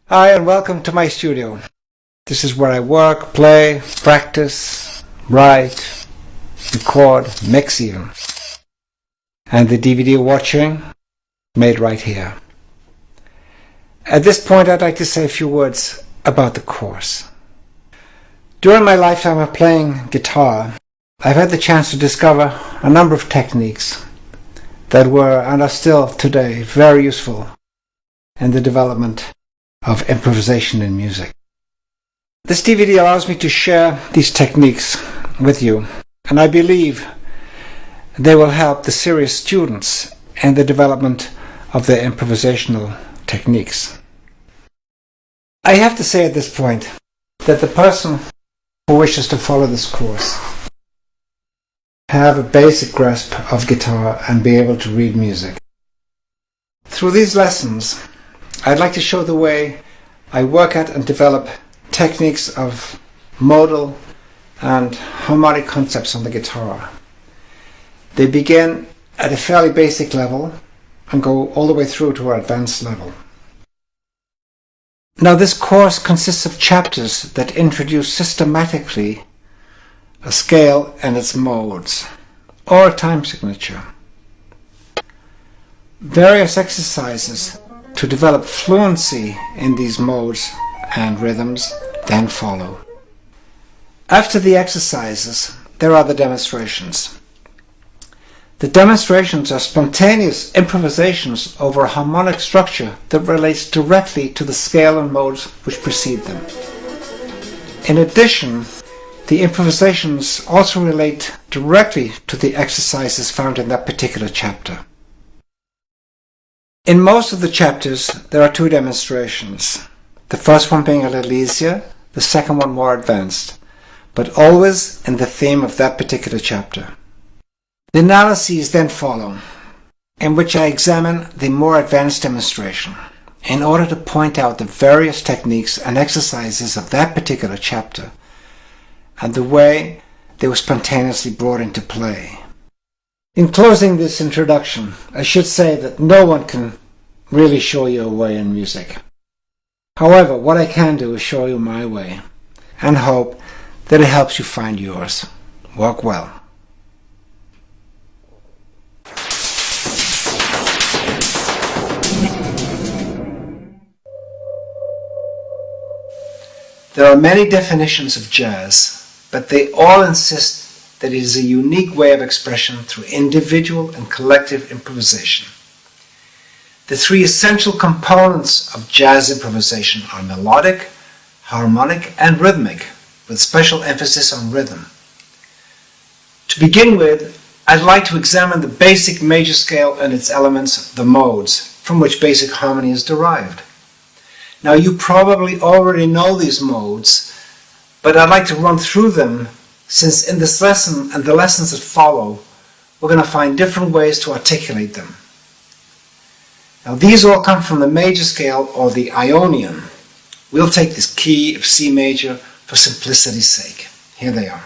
Hi and welcome to my studio. This is where I work, play, practice, write, record, mix even. And the DVD you're watching, made right here. At this point I'd like to say a few words about the course. During my lifetime of playing guitar, I've had the chance to discover a number of techniques that were and are still today very useful in the development of improvisation in music. This DVD allows me to share these techniques with you, and I believe they will help the serious students in the development of their improvisational techniques. I have to say at this point that the person who wishes to follow this course have a basic grasp of guitar and be able to read music. Through these lessons, I'd like to show the way I work at and develop techniques of modal and harmonic concepts on the guitar. They begin at a fairly basic level and go all the way through to our advanced level. Now, this course consists of chapters that introduce systematically a scale and its modes, or a time signature. Various exercises to develop fluency in these modes and rhythms then follow. After the exercises, there are the demonstrations. The demonstrations are spontaneous improvisations over a harmonic structure that relates directly to the scale and modes which precede them. In addition, the improvisations also relate directly to the exercises found in that particular chapter. In most of the chapters, there are two demonstrations. The first one being a little easier, the second one more advanced, but always in the theme of that particular chapter. The analyses then follow, in which I examine the more advanced demonstration in order to point out the various techniques and exercises of that particular chapter and the way they were spontaneously brought into play. In closing this introduction, I should say that no one can really show you a way in music. However, what I can do is show you my way and hope that it helps you find yours. Work well. There are many definitions of jazz, but they all insist that it is a unique way of expression through individual and collective improvisation. The three essential components of jazz improvisation are melodic, harmonic, and rhythmic, with special emphasis on rhythm. To begin with, I'd like to examine the basic major scale and its elements, the modes, from which basic harmony is derived. Now, you probably already know these modes, but I'd like to run through them since in this lesson and the lessons that follow, we're going to find different ways to articulate them. Now, these all come from the major scale or the Ionian. We'll take this key of C major for simplicity's sake. Here they are.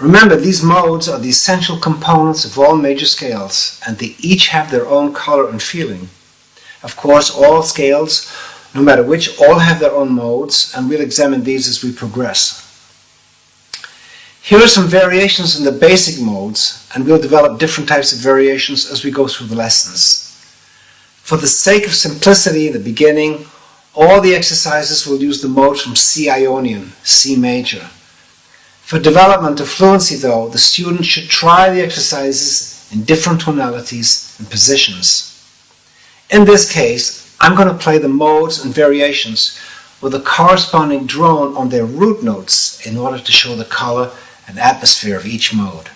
Remember, these modes are the essential components of all major scales, and they each have their own color and feeling. Of course, all scales, no matter which, all have their own modes, and we'll examine these as we progress. Here are some variations in the basic modes, and we'll develop different types of variations as we go through the lessons. For the sake of simplicity in the beginning, all the exercises will use the modes from C Ionian, C major. For development of fluency though, the student should try the exercises in different tonalities and positions. In this case, I'm going to play the modes and variations with a corresponding drone on their root notes in order to show the color and atmosphere of each mode.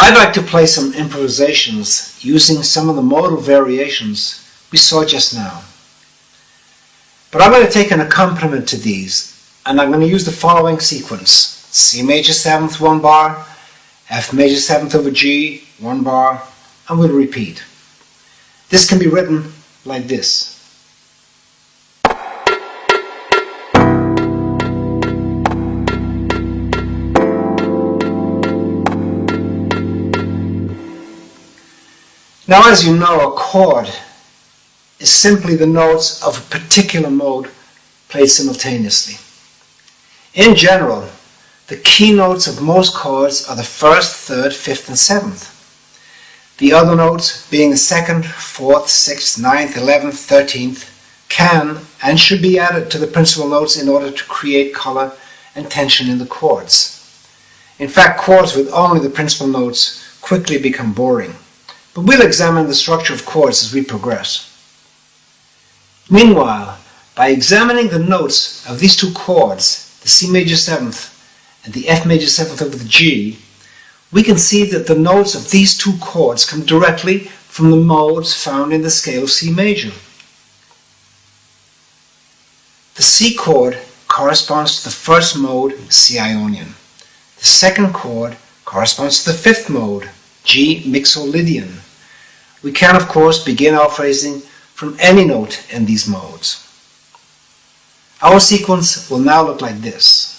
I'd like to play some improvisations using some of the modal variations we saw just now. But I'm going to take an accompaniment to these, and I'm going to use the following sequence: C major 7th 1 bar, F major 7th over G 1 bar, and we'll repeat. This can be written like this. Now, as you know, a chord is simply the notes of a particular mode played simultaneously. In general, the key notes of most chords are the 1st, 3rd, 5th, and 7th. The other notes, being the 2nd, 4th, 6th, 9th, 11th, 13th, can and should be added to the principal notes in order to create color and tension in the chords. In fact, chords with only the principal notes quickly become boring. But we'll examine the structure of chords as we progress. Meanwhile, by examining the notes of these two chords, the C major 7th and the F major 7th over the G, we can see that the notes of these two chords come directly from the modes found in the scale of C major. The C chord corresponds to the first mode, C Ionian. The second chord corresponds to the fifth mode, G Mixolydian. We can, of course, begin our phrasing from any note in these modes. Our sequence will now look like this.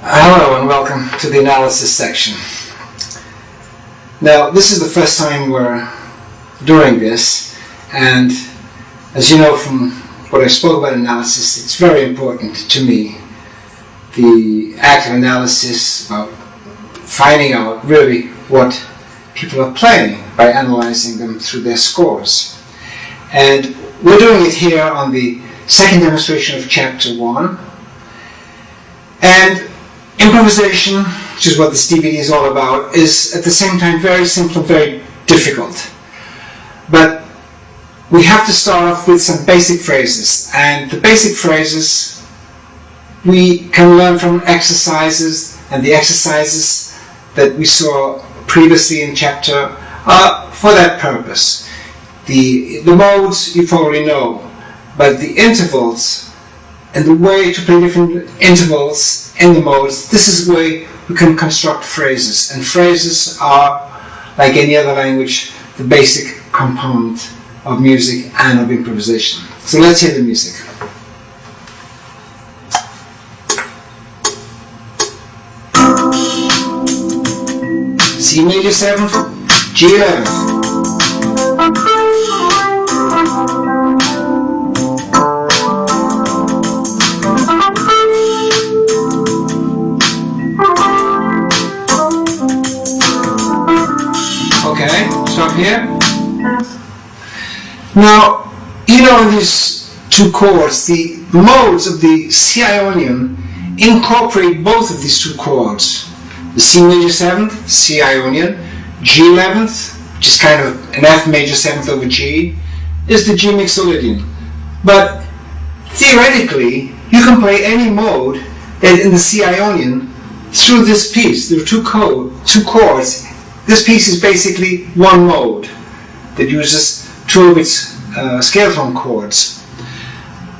Hello and welcome to the analysis section. Now, this is the first time we're doing this, and as you know from what I spoke about analysis, it's very important to me, the act of analysis, about finding out really what people are playing by analyzing them through their scores. And we're doing it here on the second demonstration of chapter 1. And improvisation, which is what this DVD is all about, is at the same time very simple and very difficult. But we have to start off with some basic phrases, and the basic phrases we can learn from exercises, and the exercises that we saw previously in chapter are for that purpose. The modes you probably know, but the intervals and the way to play different intervals in the modes, this is the way we can construct phrases. And phrases are, like any other language, the basic component of music and of improvisation. So let's hear the music. C major 7th, G 11th. Okay, stop here. Now, you know these two chords, the modes of the C Ionian incorporate both of these two chords. The C major 7th, C Ionian, G 11th, which is kind of an F major 7th over G, is the G Mclaughlin. But theoretically, you can play any mode that in the C Ionian through this piece. There are two chords. This piece is basically one mode that uses two of its scale tone chords.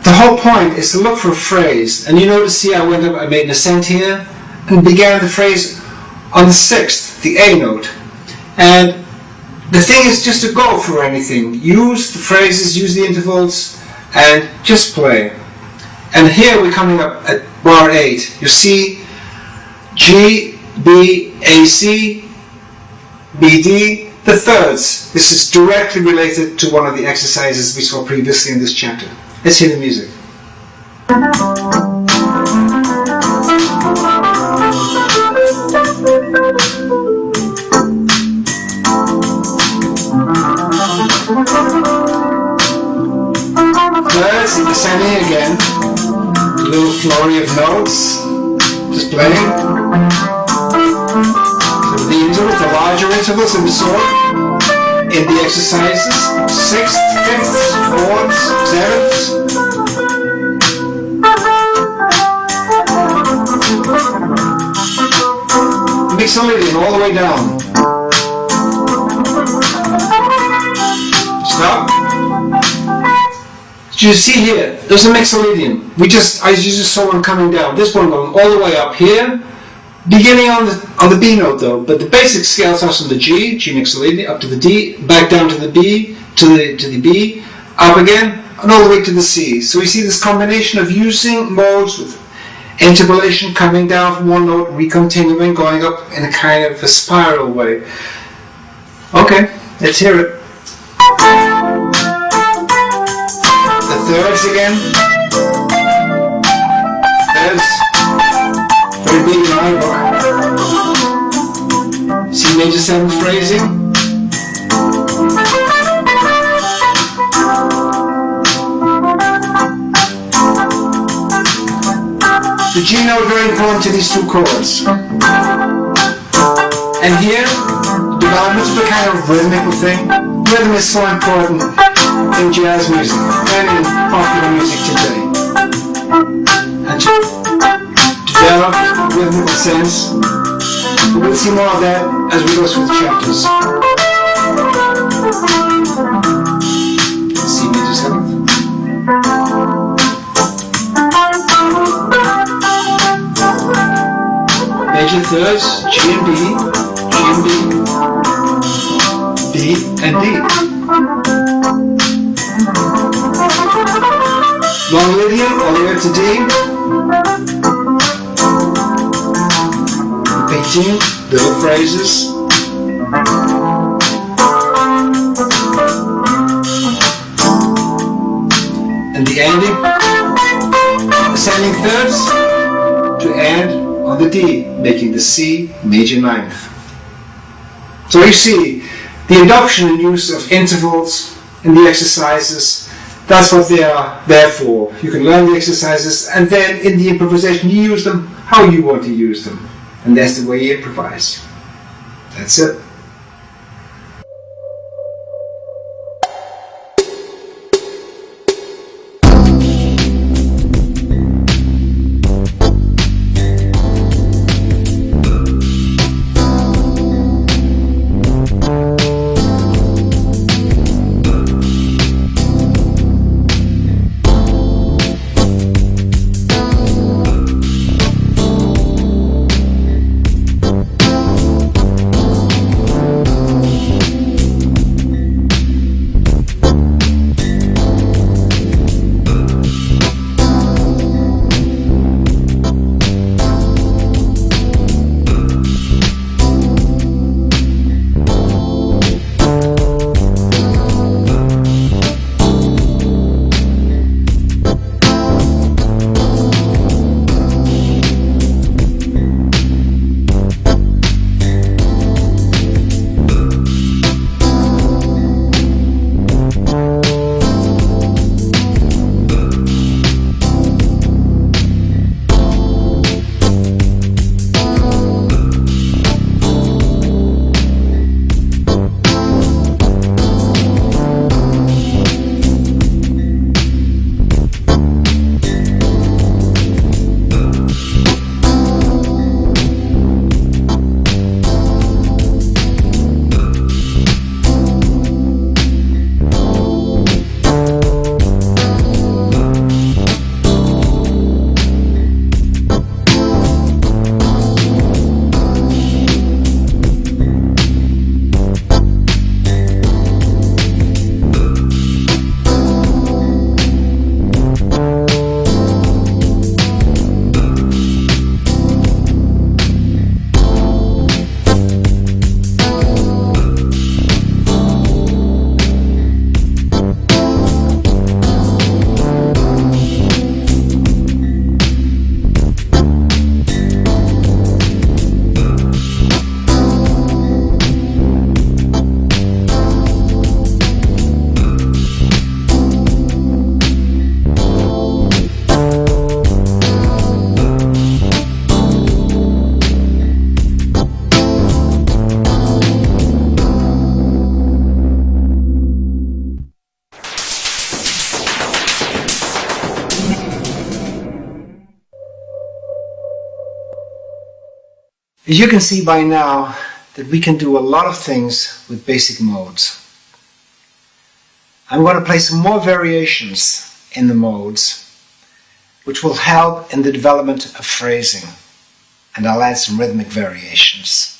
The whole point is to look for a phrase, and you notice here I made an ascent here and began the phrase on the 6th, the A note. And the thing is just to go for anything. Use the phrases, use the intervals, and just play. And here we're coming up at bar 8. You see G, B, A, C, B, D, the thirds. This is directly related to one of the exercises we saw previously in this chapter. Let's hear the music. Thirds, descending again. A little flurry of notes. Just playing. The intervals, the larger intervals that we saw in the exercises, 6th, 5th, 4th, 7th. Mclaughlin all the way down. Stop. So you see here, there's a Mclaughlin. I just saw one coming down. This one going all the way up here. Beginning on the B note though, but the basic scale starts from the G Mclaughlin, up to the D, back down to the B, to the B, up again, and all the way to the C. So we see this combination of using modes with interpolation coming down from one note, recontinuing, going up in a kind of a spiral way. Okay, let's hear it. The thirds again. Thirds. Very big in my book. C major 7th phrasing. The G note very important to these two chords. And here, development of a kind of rhythmical thing. Rhythm is so important in jazz music and in popular music today. And to develop a rhythmical sense, we'll see more of that as we go through the chapters. C major 7th. Major thirds, G and B, G and B, B and D. Long Lydian all the way up to D. repeating little phrases. And the ending, ascending thirds to end on the D, making the C major ninth. So you see, the adoption and use of intervals in the exercises, that's what they are there for. You can learn the exercises, and then in the improvisation you use them how you want to use them. And that's the way you improvise. That's it. You can see by now that we can do a lot of things with basic modes. I'm going to play some more variations in the modes, which will help in the development of phrasing, and I'll add some rhythmic variations.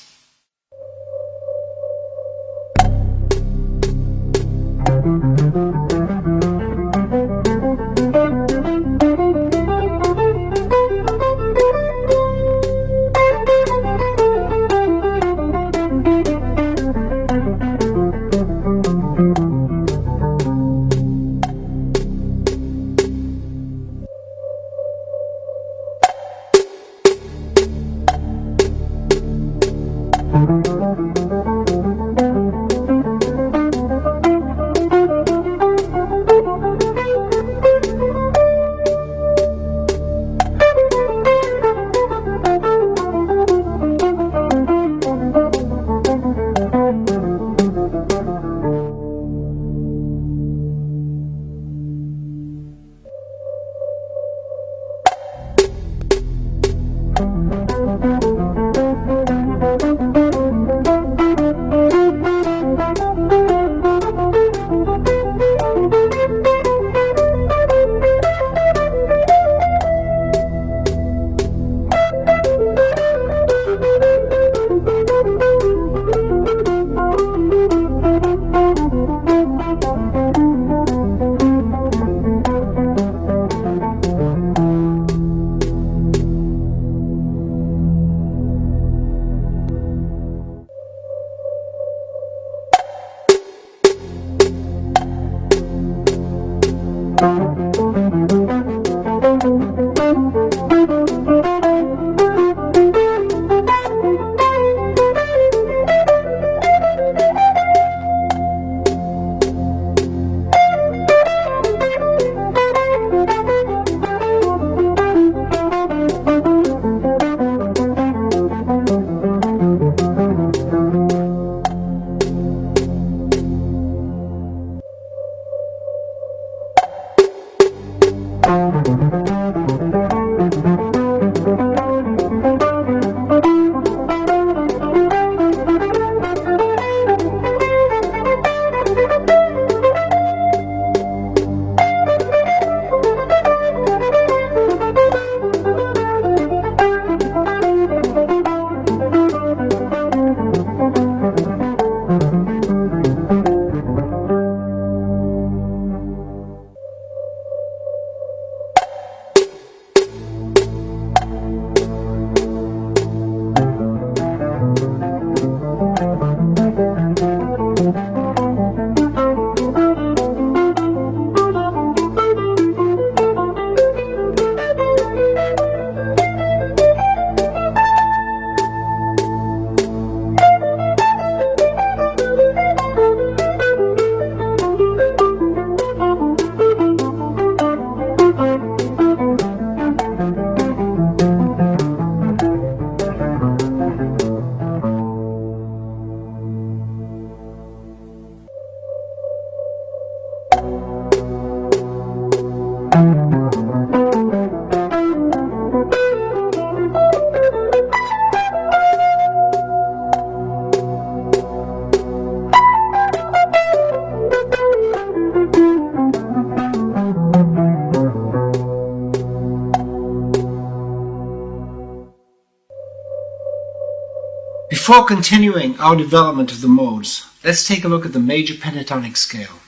Before continuing our development of the modes, let's take a look at the major pentatonic scale.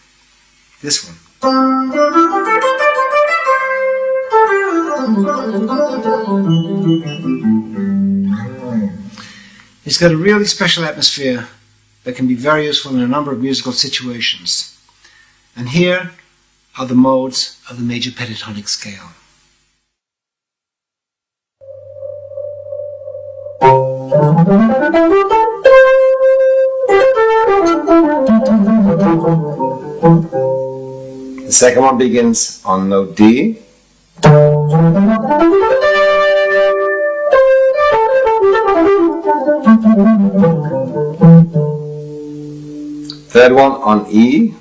This one. It's got a really special atmosphere that can be very useful in a number of musical situations. And here are the modes of the major pentatonic scale. The second one begins on note D. Third one on E.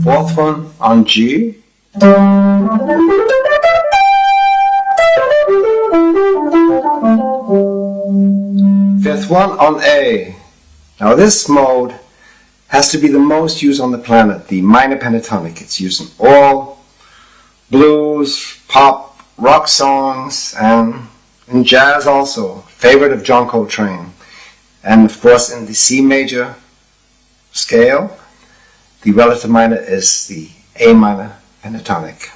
Fourth one on G. Fifth one on A. Now this mode has to be the most used on the planet, the minor pentatonic. It's used in all blues, pop, rock songs, and in jazz also. Favorite of John Coltrane. And of course in the C major scale, the relative minor is the A minor pentatonic.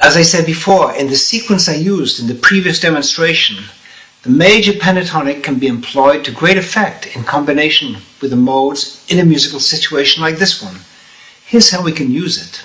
As I said before, in the sequence I used in the previous demonstration, the major pentatonic can be employed to great effect in combination with the modes in a musical situation like this one. Here's how we can use it.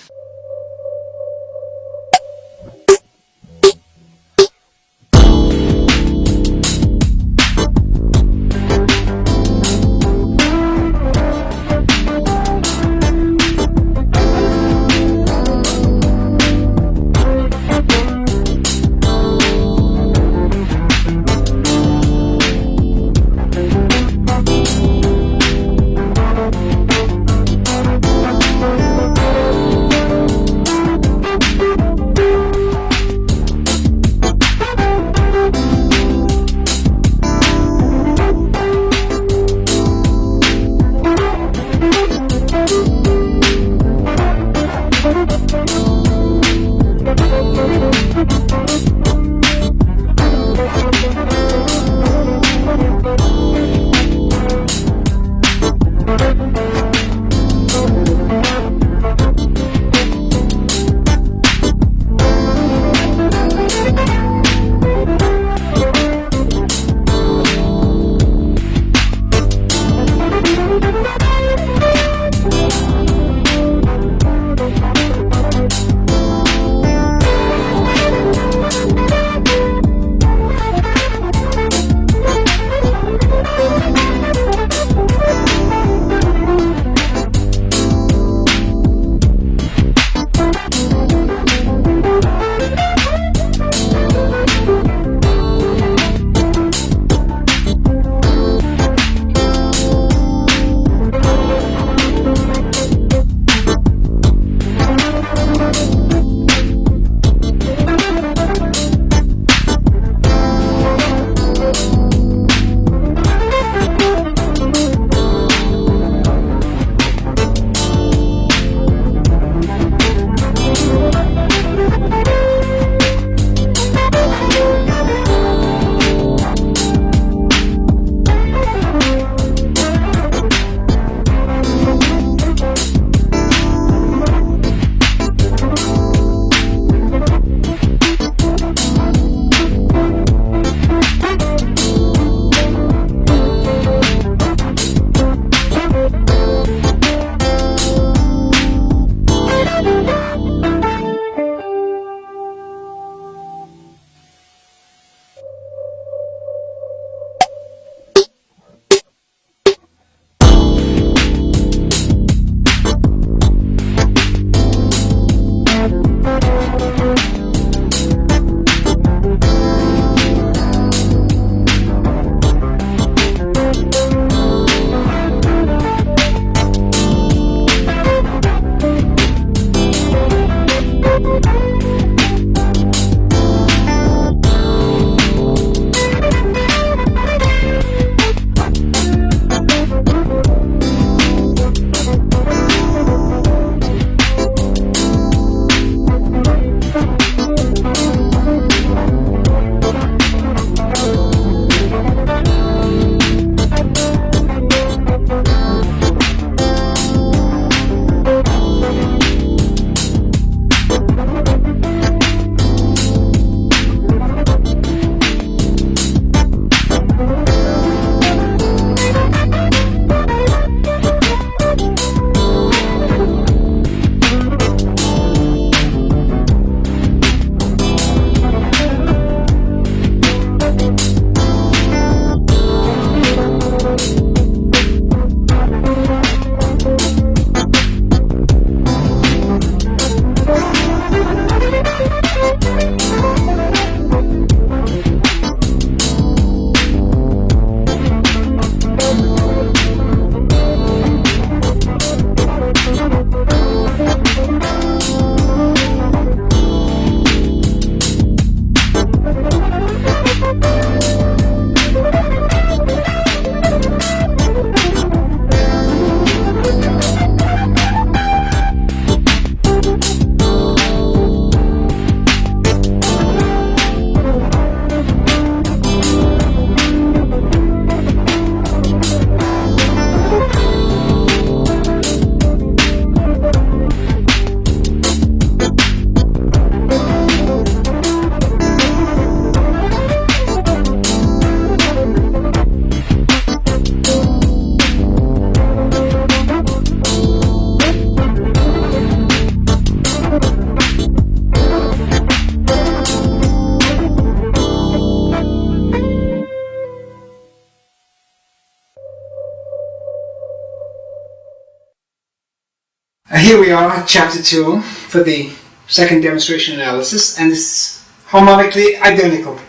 Here we are at chapter 2 for the second demonstration analysis, and it's harmonically identical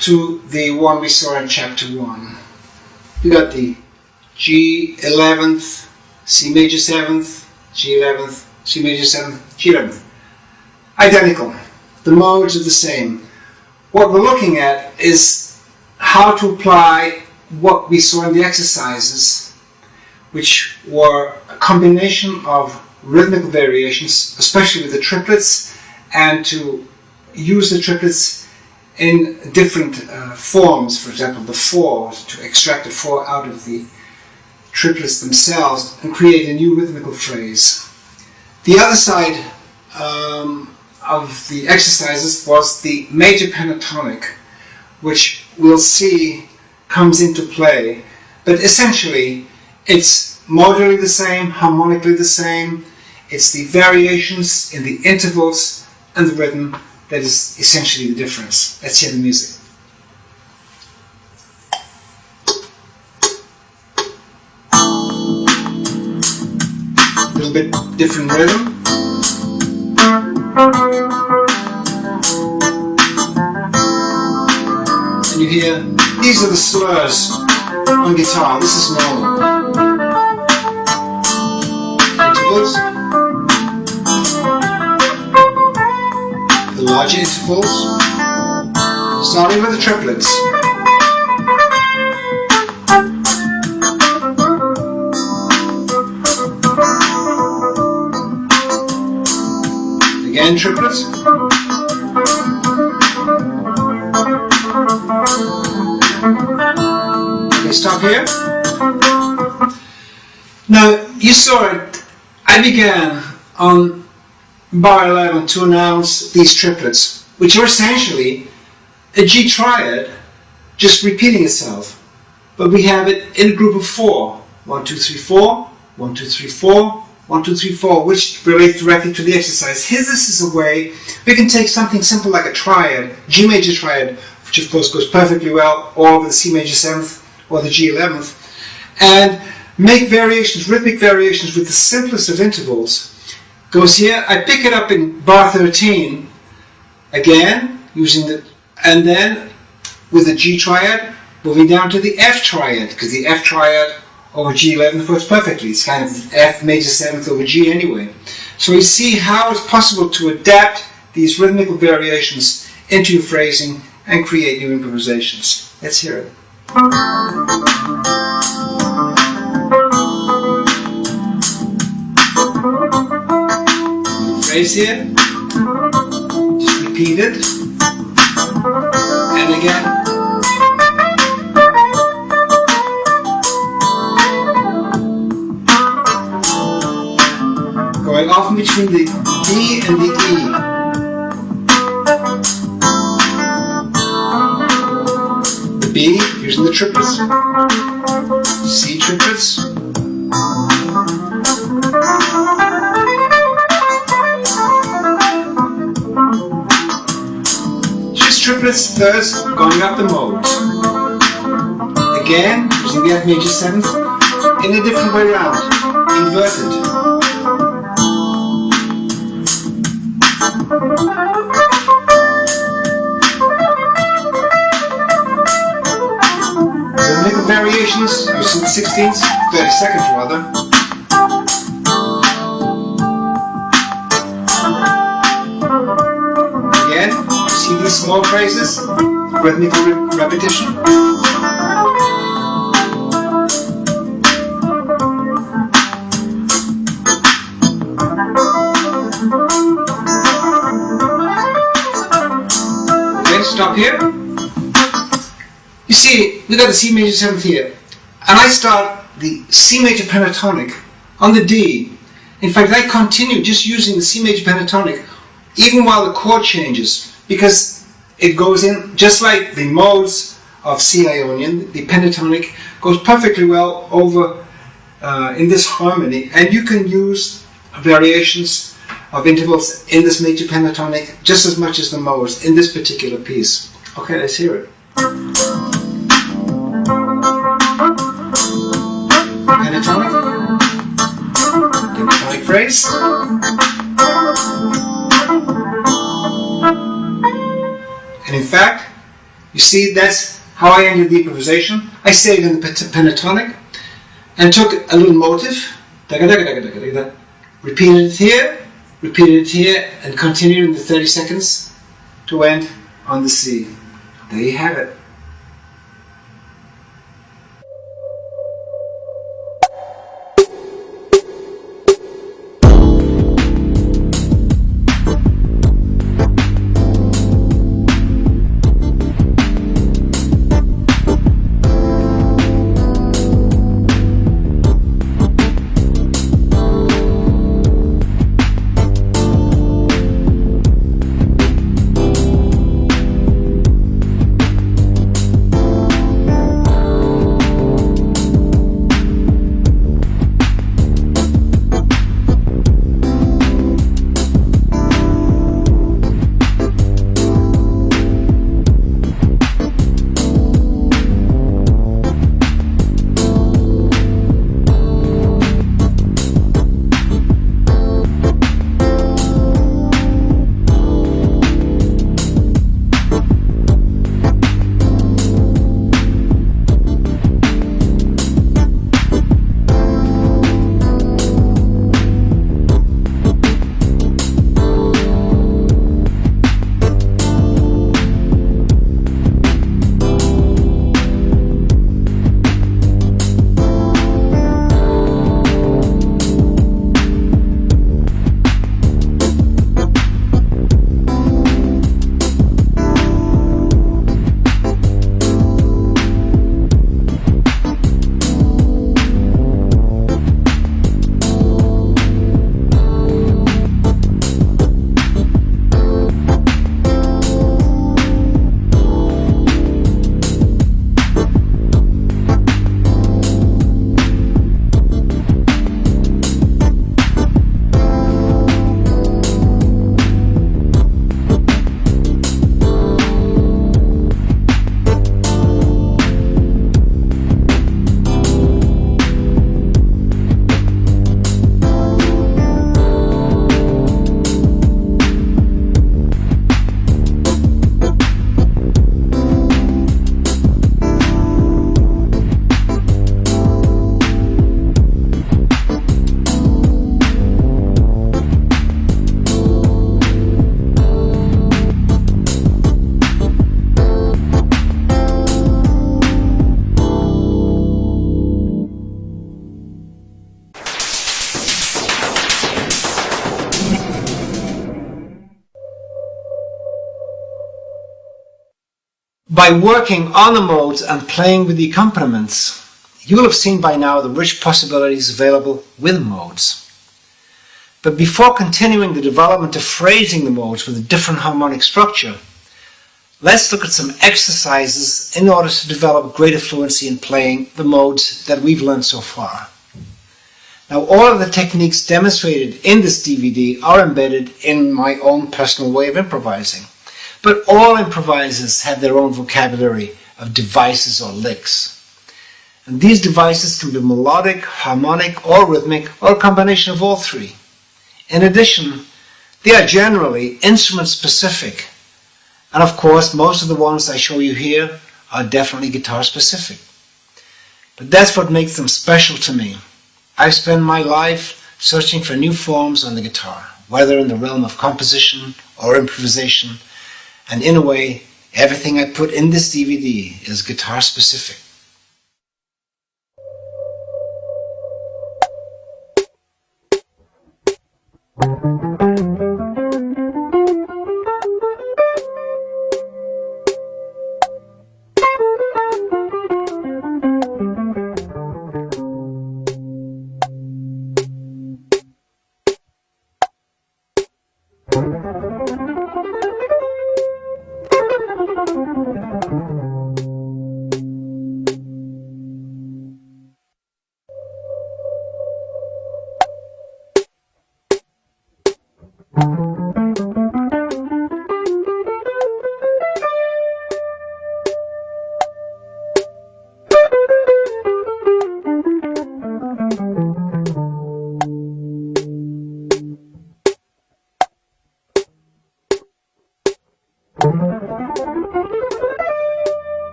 to the one we saw in chapter 1. We got the G 11th, C major 7th, G 11th, C major 7th, G 11th. Identical. The modes are the same. What we're looking at is how to apply what we saw in the exercises, which were a combination of rhythmical variations, especially with the triplets, and to use the triplets in different forms. For example, the 4, to extract the 4 out of the triplets themselves and create a new rhythmical phrase. The other side of the exercises was the major pentatonic, which we'll see comes into play, but essentially it's modally the same, harmonically the same. It's the variations in the intervals and the rhythm that is essentially the difference. Let's hear the music. A little bit different rhythm. And you hear, these are the slurs on guitar. This is normal. Intervals. The larger intervals. Starting with the triplets. Again, triplets. Okay, stop here. Now, you saw it. I began on bar 11 to announce these triplets, which are essentially a G triad just repeating itself. But we have it in a group of 4. 1, 2, 3, 4. 1, 2, 3, 4. 1, 2, 3, 4, which relates directly to the exercise. Here, this is a way we can take something simple like a triad, G major triad, which of course goes perfectly well over the C major 7th or the G 11th, and make variations, rhythmic variations with the simplest of intervals. Goes here, I pick it up in bar 13, again, using the, and then with the G triad, moving down to the F triad, because the F triad over G 11th works perfectly. It's kind of F major 7th over G anyway. So you see how it's possible to adapt these rhythmical variations into your phrasing and create new improvisations. Let's hear it. Phrase here. Just repeat it. And again. Going often between the D and the E. The B, using the triplets. C triplets. Just triplets, thirds, going up the modes. Again, using the F major 7th, in a different way around, inverted. Rhythmical variations using the 16ths, 32nd rather. Again, you see these small phrases, rhythmical repetition. Stop here. You see, we got the C major 7th here, and I start the C major pentatonic on the D. In fact, I continue just using the C major pentatonic even while the chord changes, because it goes in just like the modes of C Ionian. The pentatonic goes perfectly well over in this harmony, and you can use variations of intervals in this major pentatonic just as much as the modes in this particular piece. Okay, let's hear it. Pentatonic. Pentatonic phrase. And in fact, you see, that's how I ended the improvisation. I stayed in the pentatonic and took a little motive, repeated it here, and continued in the 30 seconds to end on the C. There you have it. By working on the modes and playing with the accompaniments, you will have seen by now the rich possibilities available with modes. But before continuing the development of phrasing the modes with a different harmonic structure, let's look at some exercises in order to develop greater fluency in playing the modes that we've learned so far. Now, all of the techniques demonstrated in this DVD are embedded in my own personal way of improvising. But all improvisers have their own vocabulary of devices or licks. And these devices can be melodic, harmonic, or rhythmic, or a combination of all three. In addition, they are generally instrument-specific. And of course, most of the ones I show you here are definitely guitar-specific. But that's what makes them special to me. I've spent my life searching for new forms on the guitar, whether in the realm of composition or improvisation. And in a way, everything I put in this DVD is guitar specific.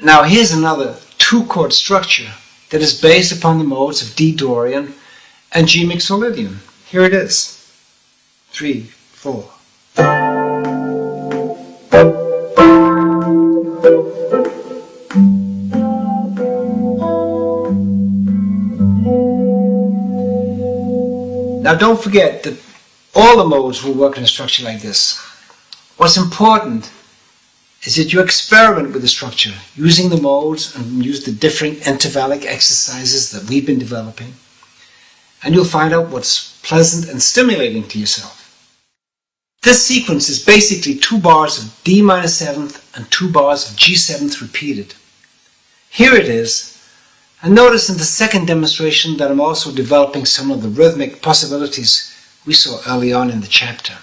Now here's another two-chord structure that is based upon the modes of D Dorian and G Mixolydian. Here it is. 3, 4. Now don't forget that all the modes will work in a structure like this. What's important is that you experiment with the structure, using the modes and use the different intervallic exercises that we've been developing, and you'll find out what's pleasant and stimulating to yourself. This sequence is basically 2 bars of D minor 7th and 2 bars of G 7th repeated. Here it is, and notice in the second demonstration that I'm also developing some of the rhythmic possibilities we saw early on in the chapter.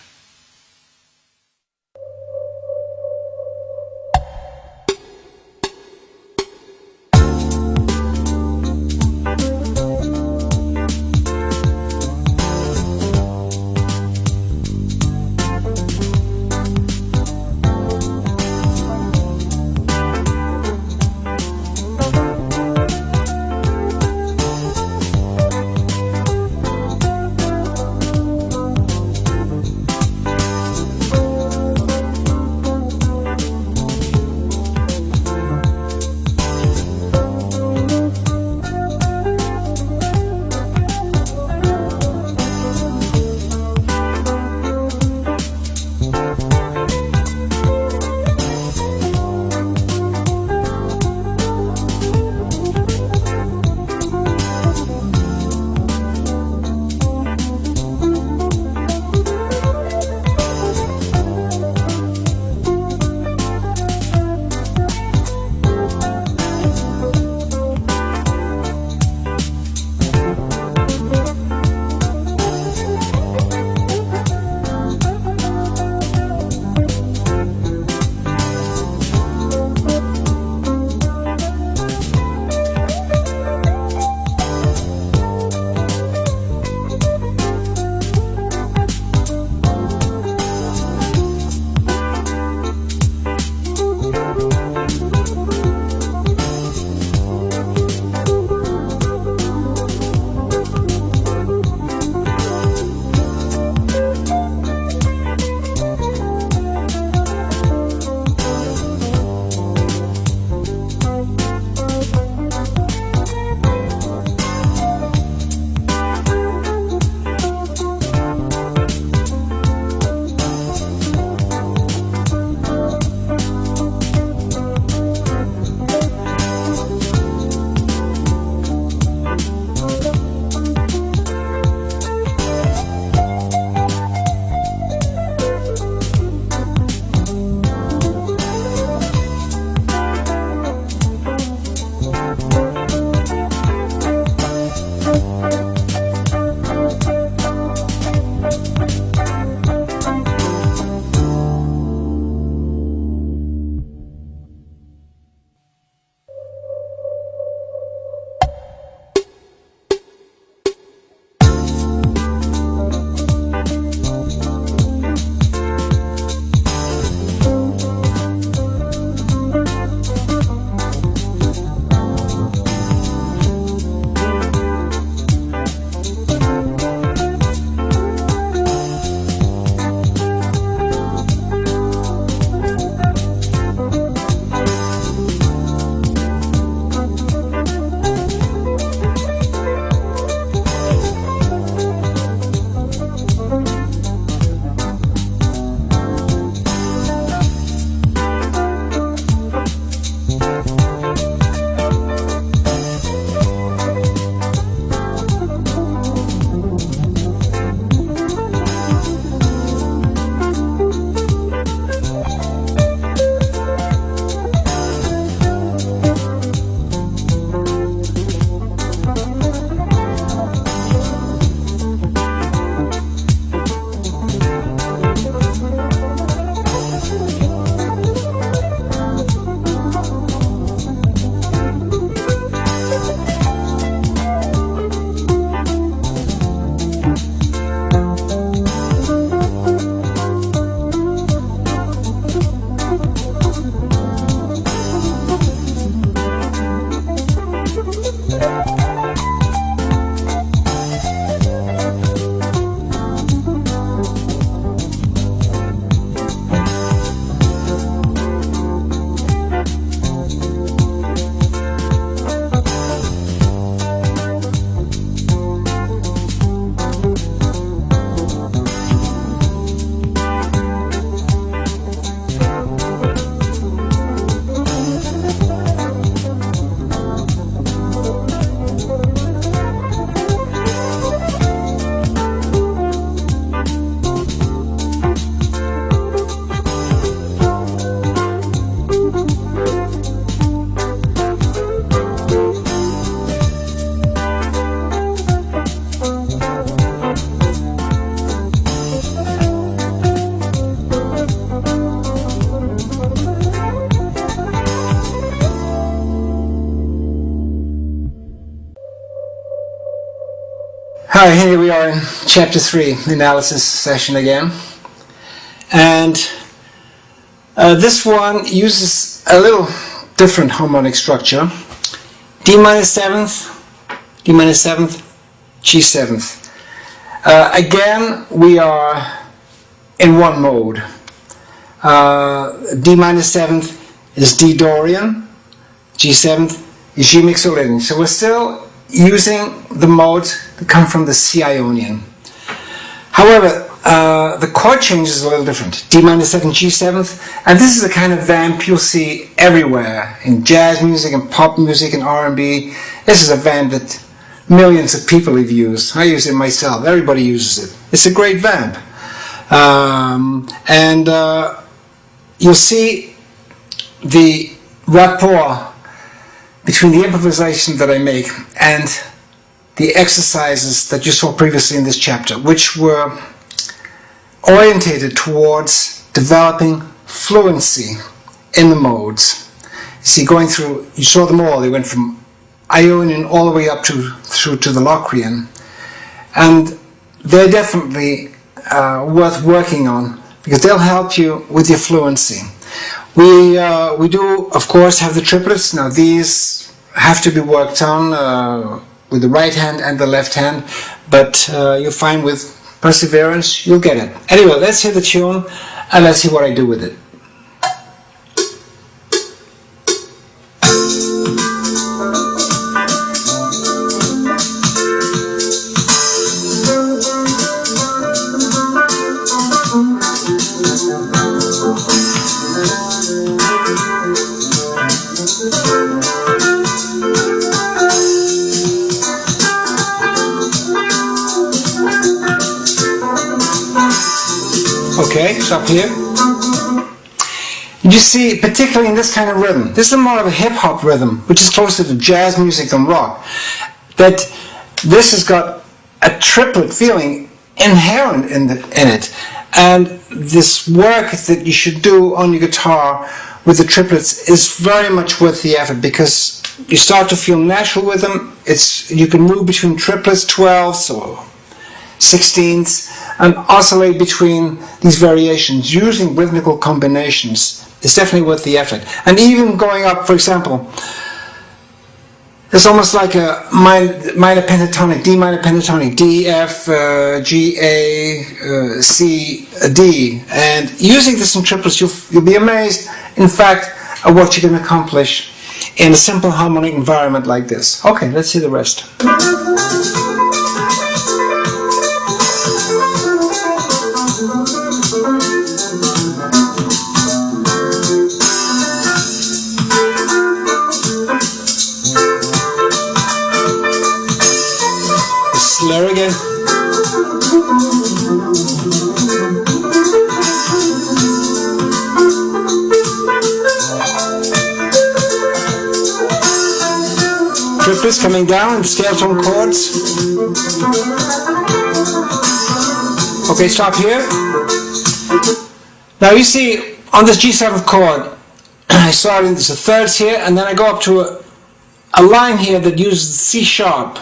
Hi, here we are in chapter 3, the analysis session again. And this one uses a little different harmonic structure. D minor 7th, D minor 7th, G 7th. Again, we are in one mode. D minor 7th is D Dorian, G 7th is G Mclaughlin. So we're still using the modes that come from the C Ionian. However, the chord change is a little different. D minor 7, G 7th, and this is the kind of vamp you'll see everywhere in jazz music and pop music and R&B. This is a vamp that millions of people have used. I use it myself. Everybody uses it. It's a great vamp. You'll see the rapport between the improvisation that I make and the exercises that you saw previously in this chapter, which were orientated towards developing fluency in the modes. You see, going through, you saw them all. They went from Ionian all the way up through to the Locrian, and they're definitely worth working on because they'll help you with your fluency. We do, of course, have the triplets. Now these have to be worked on with the right hand and the left hand, but you'll find with perseverance you'll get it. Anyway, let's hear the tune and let's see what I do with it. Okay, stop here. You see, particularly in this kind of rhythm, this is more of a hip-hop rhythm, which is closer to jazz music than rock, that this has got a triplet feeling inherent in it. And this work that you should do on your guitar with the triplets is very much worth the effort because you start to feel natural with them. You can move between triplets, 12ths or 16ths, and oscillate between these variations using rhythmical combinations is definitely worth the effort. And even going up, for example, it's almost like a minor pentatonic, D minor pentatonic, D, F, G, A, C, D. And using this in triplets, you'll be amazed, in fact, at what you can accomplish in a simple harmonic environment like this. Okay, let's see the rest. Slur again. Triplets coming down in scale tone chords. Okay, stop here. Now you see on this G7 chord, I start in the thirds here, and then I go up to a line here that uses C sharp.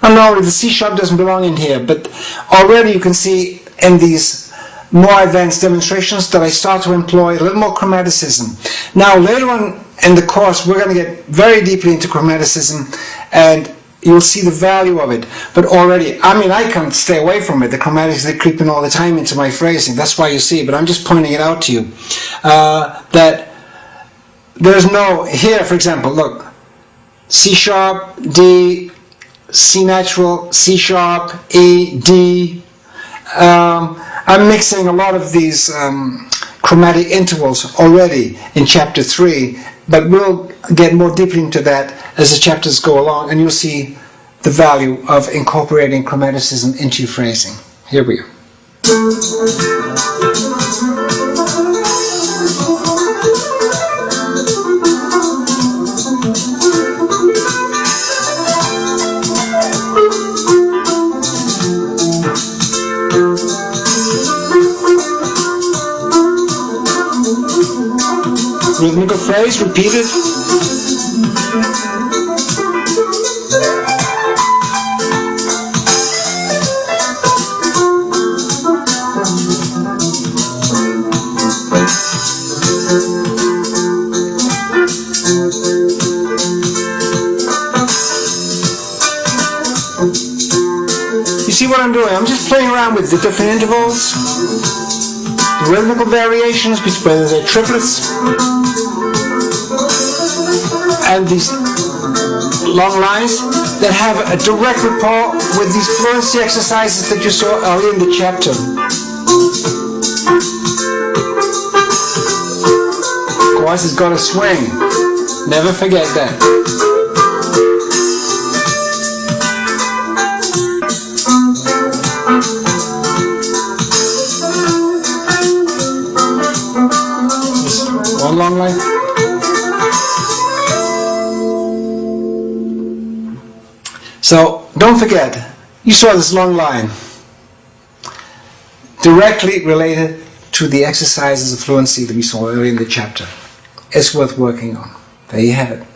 And normally the C sharp doesn't belong in here, but already you can see in these more advanced demonstrations that I start to employ a little more chromaticism. Now later on in the course we're going to get very deeply into chromaticism and you'll see the value of it. But already, I mean, I can't stay away from it. The chromatics, they're creeping all the time into my phrasing. That's why you see it, but I'm just pointing it out to you. That there's no, here for example, look, C sharp, D, C natural, C sharp, E, D. I'm mixing a lot of these chromatic intervals already in chapter 3, but we'll get more deeply into that as the chapters go along, and you'll see the value of incorporating chromaticism into your phrasing. Here we are. Rhythmical phrase, repeated. around with the different intervals, the rhythmical variations, whether they're triplets, and these long lines that have a direct rapport with these fluency exercises that you saw earlier in the chapter. Voice has got to swing. Never forget that. Just one long line. So don't forget, you saw this long line directly related to the exercises of fluency that we saw earlier in the chapter. It's worth working on. There you have it.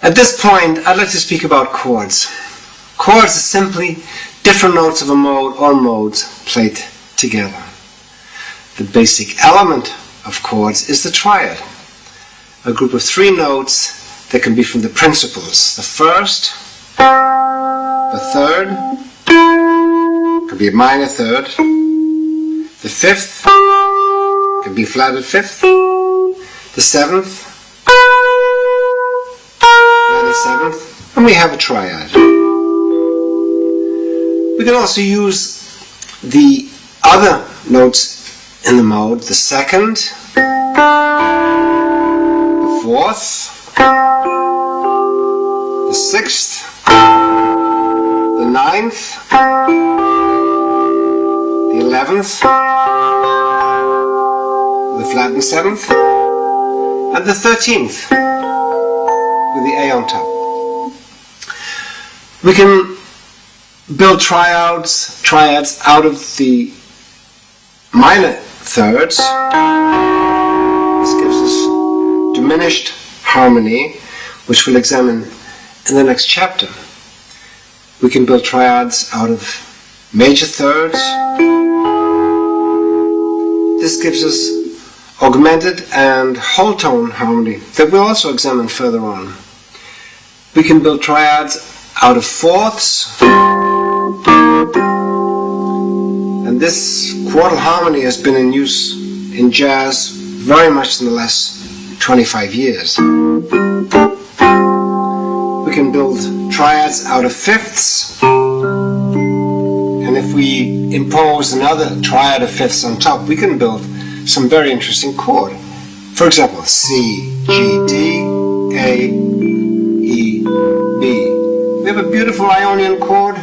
At this point, I'd like to speak about chords. Chords are simply different notes of a mode or modes played together. The basic element of chords is the triad, a group of three notes that can be from the principles. The first, the third, could be a minor third, the fifth, could be flatted fifth, the seventh, seventh, and we have a triad. We can also use the other notes in the mode, the second, the fourth, the sixth, the ninth, the 11th, the flattened seventh, and the 13th with the A on top. We can build triads out of the minor thirds. This gives us diminished harmony, which we'll examine in the next chapter. We can build triads out of major thirds. This gives us augmented and whole tone harmony that we'll also examine further on. We can build triads out of fourths, and this quartal harmony has been in use in jazz very much in the last 25 years. We can build triads out of fifths, and if we impose another triad of fifths on top, we can build some very interesting chord. For example, C, G, D, A, E, B. We have a beautiful Ionian chord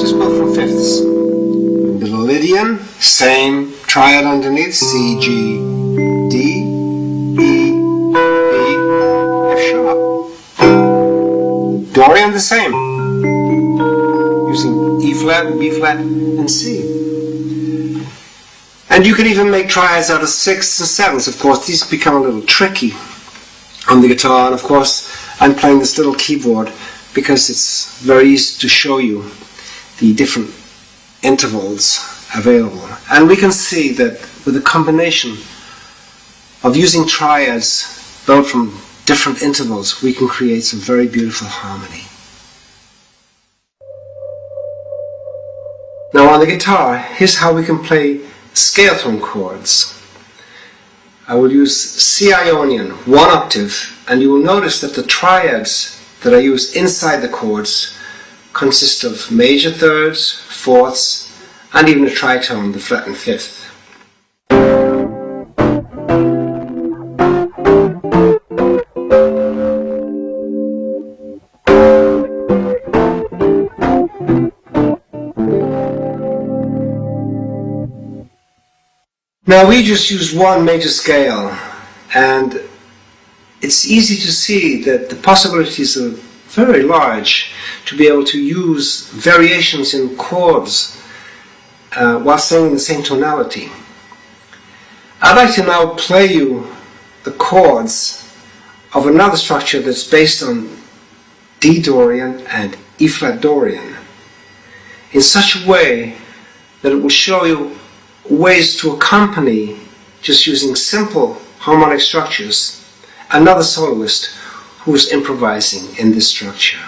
just built from fifths. The Lydian, same triad underneath, C, G, D, E, B, F sharp. Dorian the same, using E flat, B flat, and C. And you can even make triads out of sixths and sevenths. Of course, these become a little tricky on the guitar, and of course I'm playing this little keyboard because it's very easy to show you the different intervals available. And we can see that with a combination of using triads built from different intervals, we can create some very beautiful harmony. Now on the guitar, here's how we can play scale tone chords. I will use C Ionian, one octave, and you will notice that the triads that I use inside the chords consist of major thirds, fourths, and even a tritone, the flattened fifth. Now we just use one major scale, and it's easy to see that the possibilities are very large to be able to use variations in chords while staying in the same tonality. I'd like to now play you the chords of another structure that's based on D Dorian and E flat Dorian in such a way that it will show you ways to accompany, just using simple harmonic structures, another soloist who is improvising in this structure.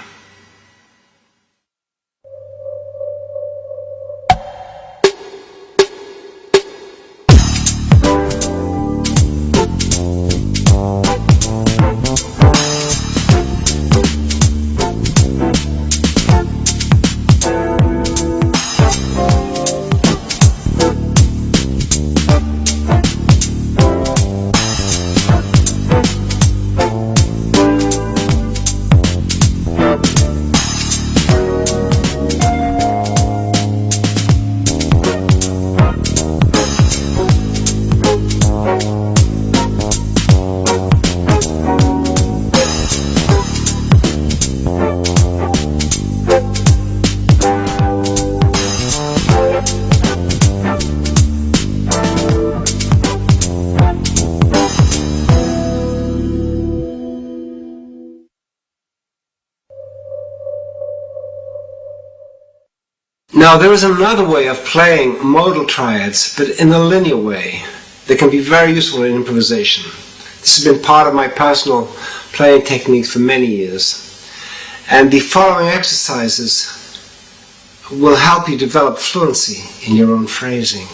Now there is another way of playing modal triads, but in a linear way. They can be very useful in improvisation. This has been part of my personal playing technique for many years. And the following exercises will help you develop fluency in your own phrasing.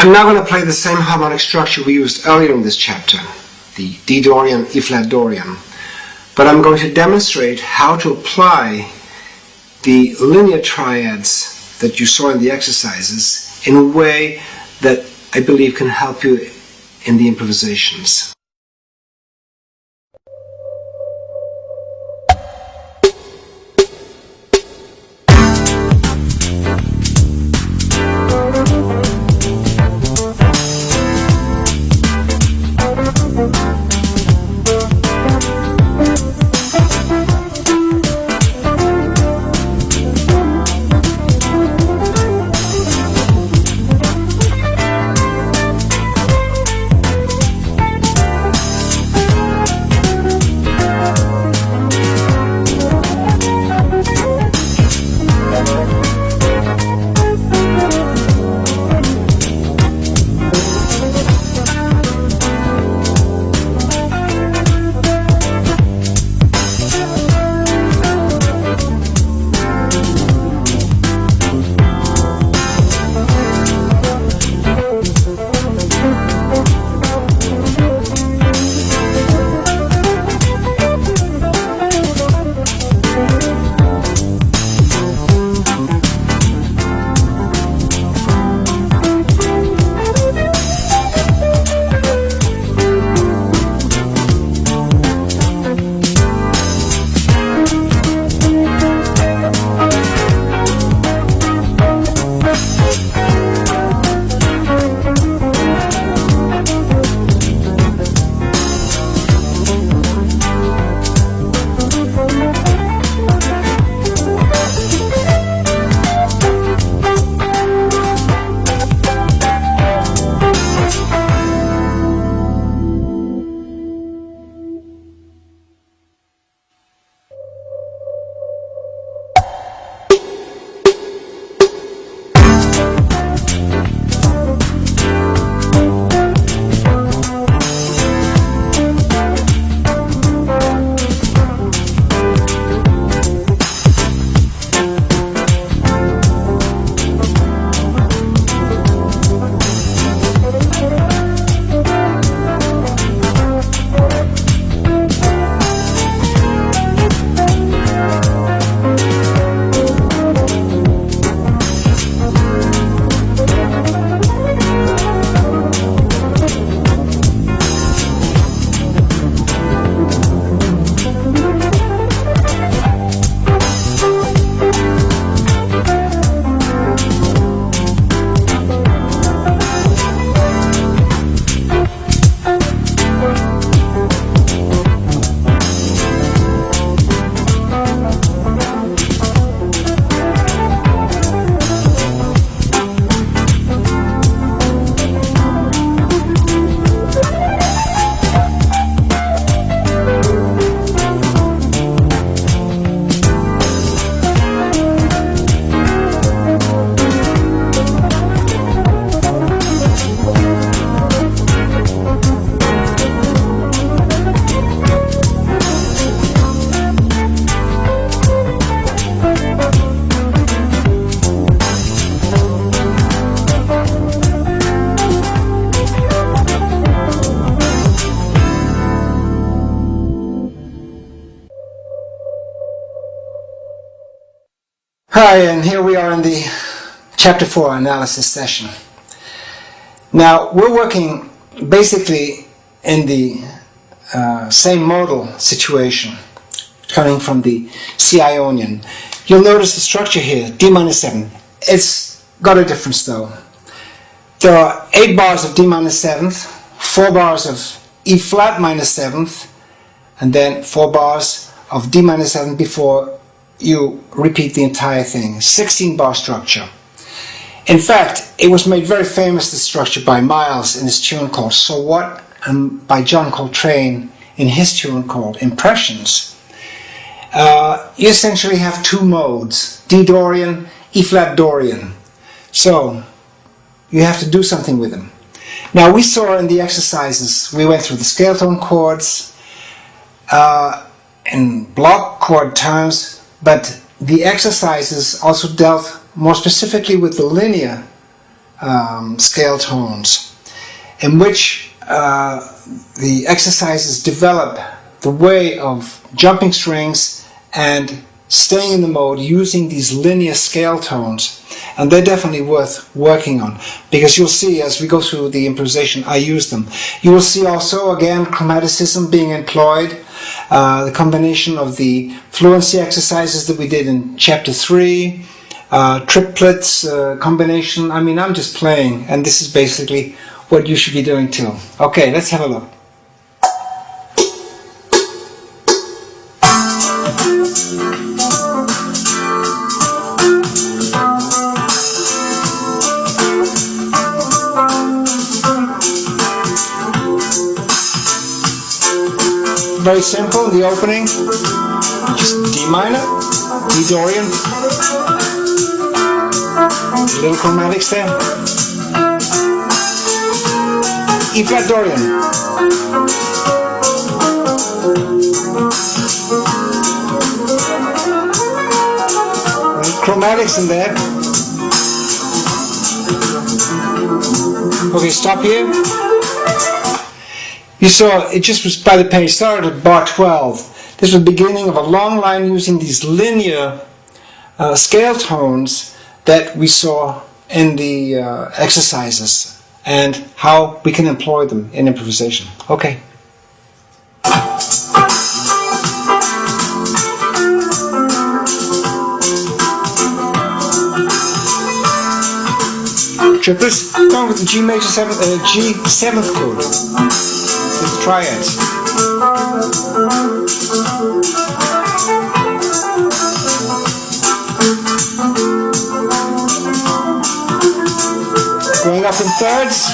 I'm now going to play the same harmonic structure we used earlier in this chapter, the D Dorian, E flat Dorian, but I'm going to demonstrate how to apply the linear triads that you saw in the exercises in a way that I believe can help you in the improvisations. Hi, and here we are in the Chapter 4 analysis session. Now, we're working basically in the same modal situation, coming from the C Ionian. You'll notice the structure here, D minus 7. It's got a difference though. There are 8 bars of D minus 7th, 4 bars of E flat minus 7th, and then 4 bars of D minus 7th before you repeat the entire thing. 16 bar structure. In fact, it was made very famous, this structure, by Miles in his tune called So What, and by John Coltrane in his tune called Impressions. You essentially have 2 modes, D Dorian, E flat Dorian. So you have to do something with them. Now, we saw in the exercises, we went through the scale tone chords in block chord terms, but the exercises also dealt more specifically with the linear scale tones, in which the exercises develop the way of jumping strings and staying in the mode using these linear scale tones. And they're definitely worth working on, because you'll see as we go through the improvisation I use them. You will see also again chromaticism being employed, the combination of the fluency exercises that we did in chapter 3, triplets, combination. I mean, I'm just playing, and this is basically what you should be doing too. Okay, let's have a look. Very simple, the opening, just D minor, D Dorian, little chromatics there, E flat Dorian, chromatics in there. Okay, stop here. You saw it just was by the pen. It started at bar 12. This was the beginning of a long line using these linear scale tones that we saw in the exercises and how we can employ them in improvisation. Okay. Triplets, going with the G major 7th, G 7th chord. With the triads. Going up in thirds.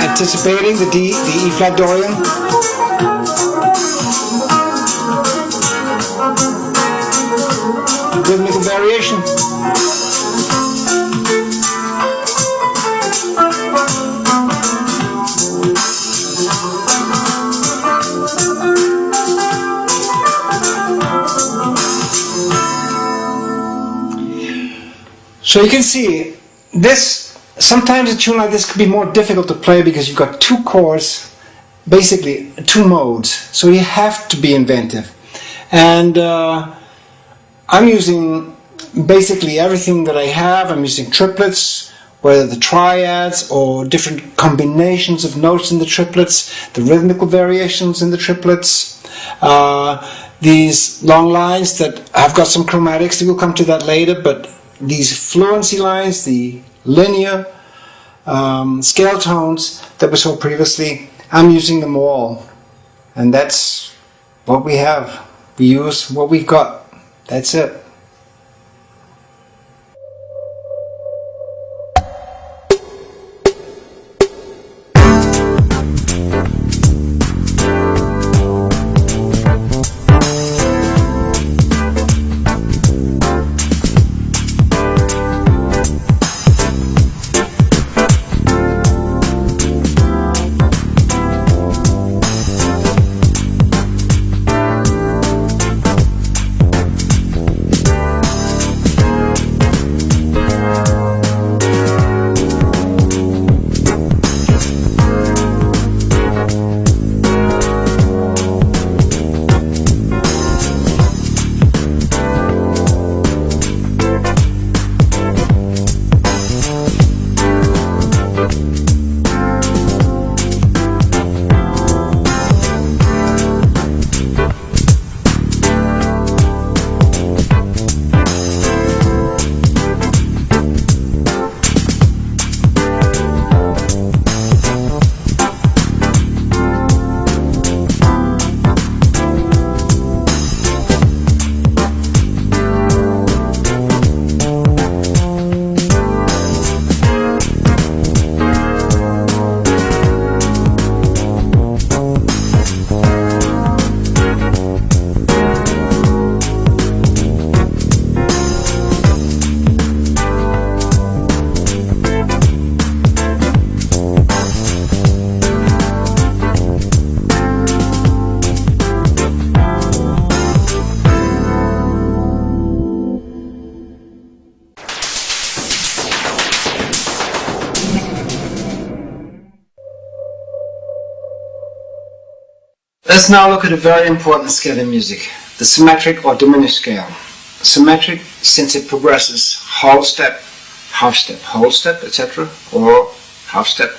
Anticipating the D, the E flat Dorian. Rhythmical variation. So you can see this, sometimes a tune like this could be more difficult to play because you've got two chords, basically two modes, so you have to be inventive. And I'm using basically everything that I have. I'm using triplets, whether the triads or different combinations of notes in the triplets, the rhythmical variations in the triplets, these long lines that have got some chromatics. We'll come to that later, but these fluency lines, the linear scale tones that we saw previously, I'm using them all. And that's what we have. We use what we've got. That's it. Let's now look at a very important scale in music, the symmetric or diminished scale. Symmetric since it progresses whole step, half step, whole step, etc., or half step,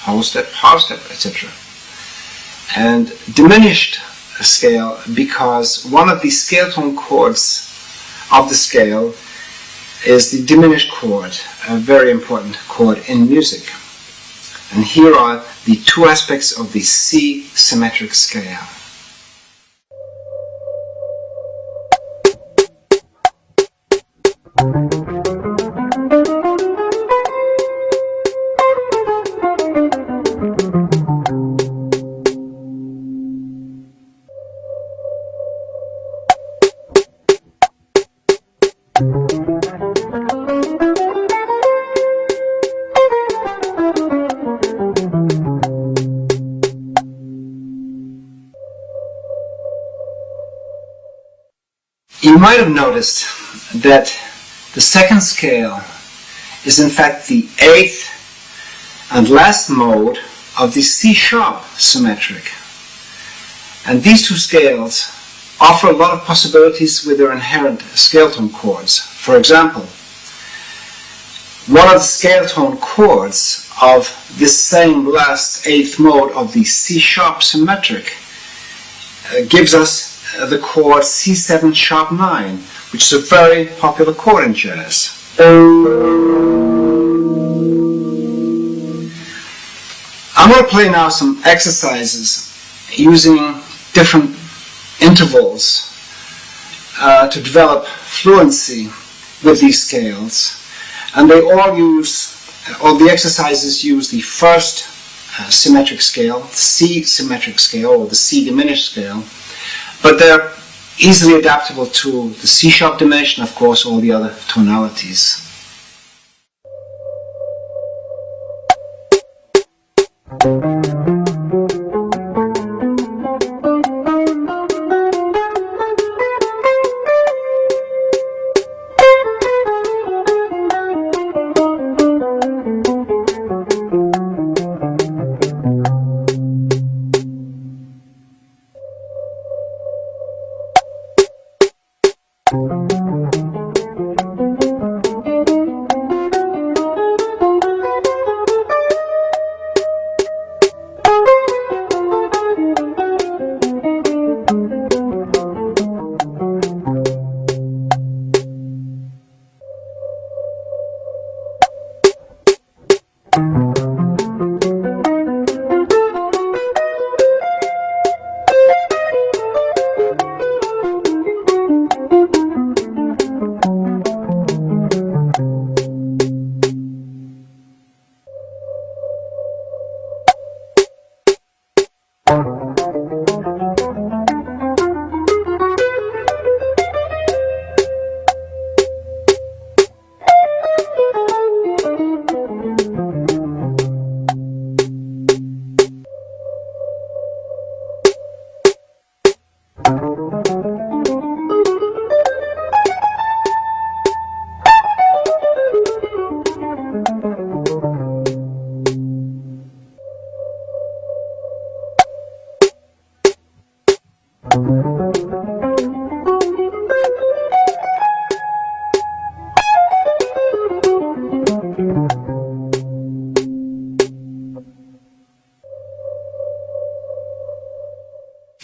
whole step, half step, etc. And diminished scale because one of the scale tone chords of the scale is the diminished chord, a very important chord in music. And here are the two aspects of the C symmetric scale. You might have noticed that the second scale is in fact the eighth and last mode of the C-sharp symmetric. And these two scales offer a lot of possibilities with their inherent scale tone chords. For example, one of the scale tone chords of this same last eighth mode of the C-sharp symmetric gives us the chord C7 sharp 9, which is a very popular chord in jazz. I'm going to play now some exercises using different intervals to develop fluency with these scales, and they all the exercises use the first symmetric scale, C symmetric scale, or the C diminished scale, but they're easily adaptable to the C-sharp diminished and of course all the other tonalities.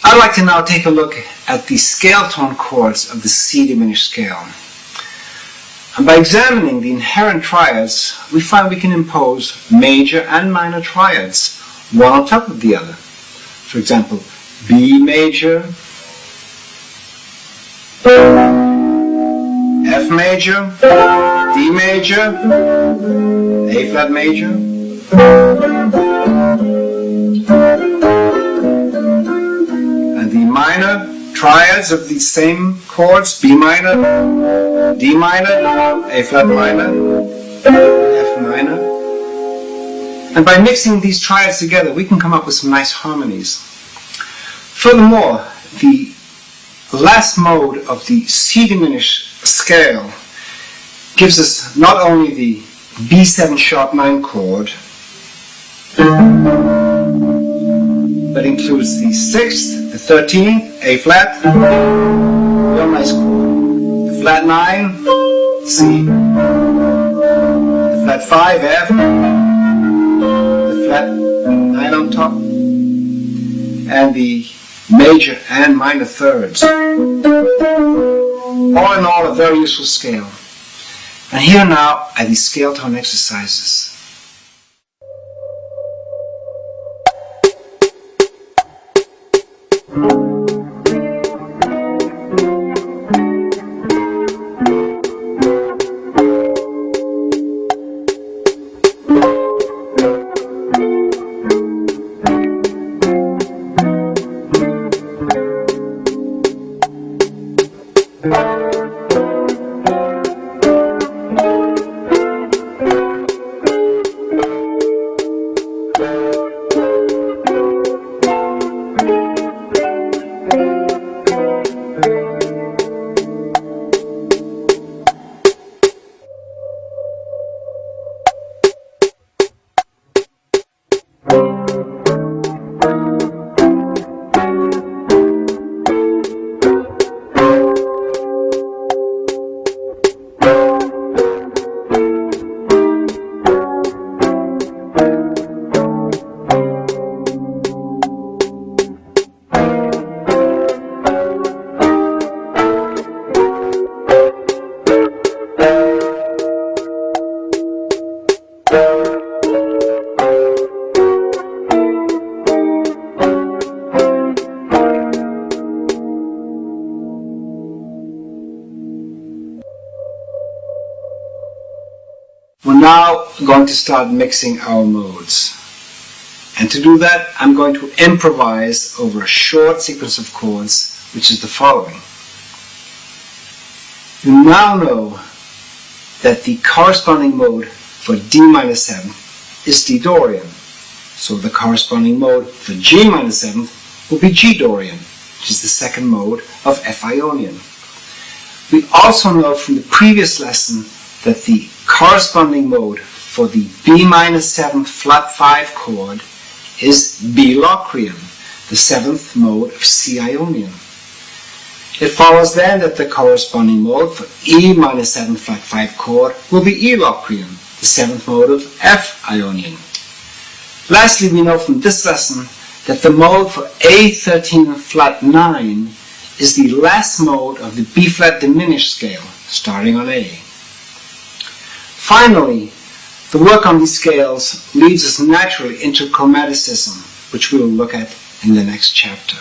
I'd like to now take a look at the scale tone chords of the C diminished scale. And by examining the inherent triads, we find we can impose major and minor triads, one on top of the other. For example, B major, F major, D major, A flat major, and the minor triads of these same chords, B minor, D minor, A flat minor, F minor. And by mixing these triads together, we can come up with some nice harmonies. Furthermore, the last mode of the C diminished scale gives us not only the B7 sharp 9 chord, but includes the 6th, the 13th, A flat, real nice chord. The flat 9, C. The flat 5, F. The flat 9 on top. And the major and minor thirds. All in all, a very useful scale. And here now are the scale tone exercises. We're now going to start mixing our modes. And to do that, I'm going to improvise over a short sequence of chords, which is the following. You now know that the corresponding mode for D minor 7 is D Dorian. So the corresponding mode for G minor 7 will be G Dorian, which is the second mode of F Ionian. We also know from the previous lesson that the corresponding mode for the B minor 7 flat 5 chord is B Locrian, the seventh mode of C Ionian. It follows then that the corresponding mode for E minor 7 flat 5 chord will be E Locrian, the seventh mode of F Ionian. Lastly, we know from this lesson that the mode for A13 flat 9 is the last mode of the B flat diminished scale, starting on A. Finally, the work on these scales leads us naturally into chromaticism, which we will look at in the next chapter.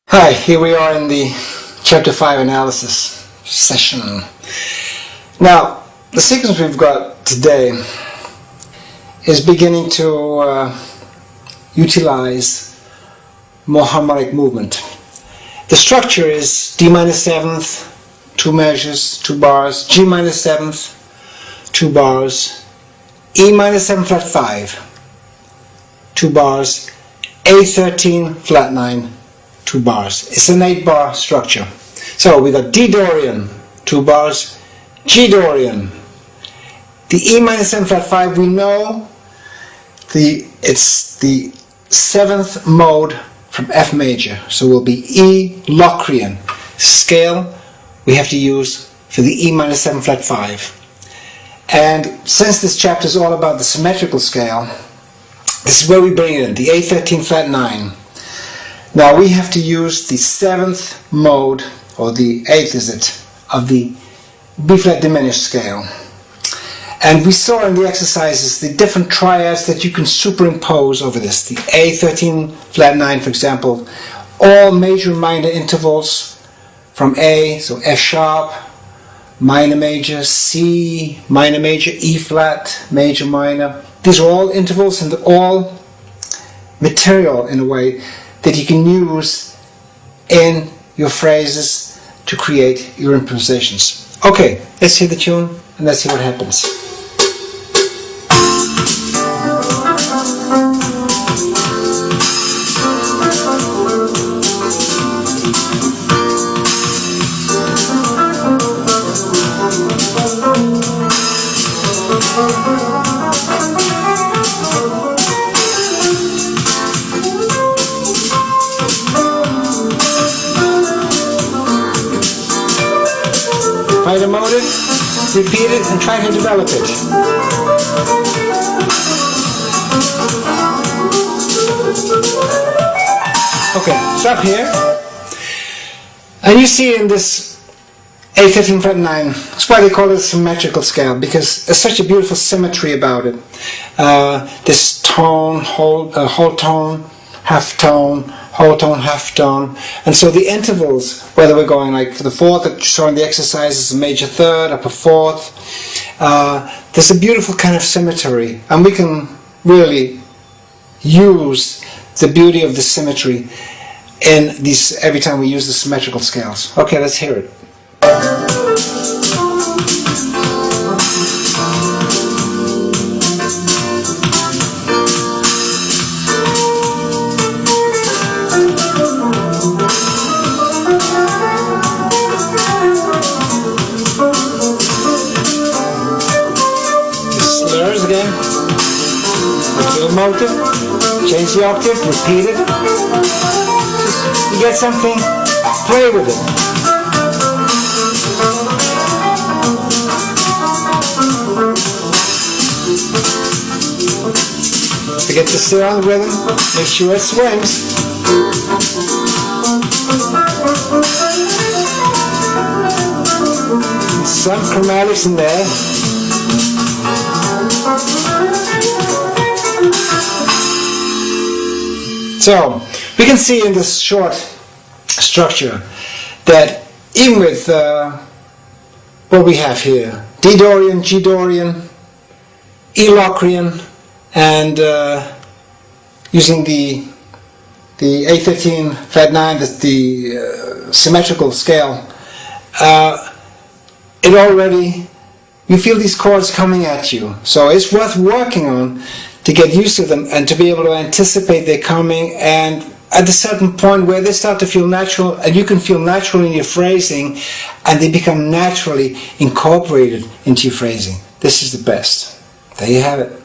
Hi, here we are in the Chapter 5 analysis session. Now, the sequence we've got today is beginning to utilize more harmonic movement. The structure is D minor 7th, 2 measures, 2 bars, G minor 7th, 2 bars, E minor 7 flat 5, 2 bars, A13 flat 9, 2 bars. It's an 8-bar structure. So we got D Dorian, 2 bars, G Dorian. The E minor 7 flat 5, we know it's the 7th mode from F major, so will be E Locrian. Scale we have to use for the E minor 7 flat 5. And since this chapter is all about the symmetrical scale, this is where we bring it in, the A13 flat 9. Now we have to use the 7th mode, or the 8th is it, of the B flat diminished scale. And we saw in the exercises the different triads that you can superimpose over this. The A13 flat 9, for example, all major minor intervals from A, so F sharp, minor major, C, minor major, E flat, major minor. These are all intervals and all material in a way that you can use in your phrases to create your improvisations. Okay, let's hear the tune and let's see what happens. Find a motive, repeat it, and try to develop it. Okay, stop here. And you see in this A13 flat 9, that's why they call it a symmetrical scale, because there's such a beautiful symmetry about it. This tone, whole tone, half tone, whole tone, half tone, and so the intervals, whether we're going like for the 4th that you saw in the exercises, major 3rd, upper 4th, there's a beautiful kind of symmetry, and we can really use the beauty of the symmetry in these every time we use the symmetrical scales. Okay, let's hear it. Again, little motive, change the octave, repeat it. Just, you get something, play with it. Forget to stay on the rhythm, make sure it swings. Some chromatics in there. So, we can see in this short structure that even with what we have here, D Dorian, G Dorian, E Locrian, and using the A13 flat 9, that's the symmetrical scale, it already, you feel these chords coming at you. So it's worth working on to get used to them and to be able to anticipate their coming, and at a certain point where they start to feel natural, and you can feel natural in your phrasing, and they become naturally incorporated into your phrasing. This is the best. There you have it.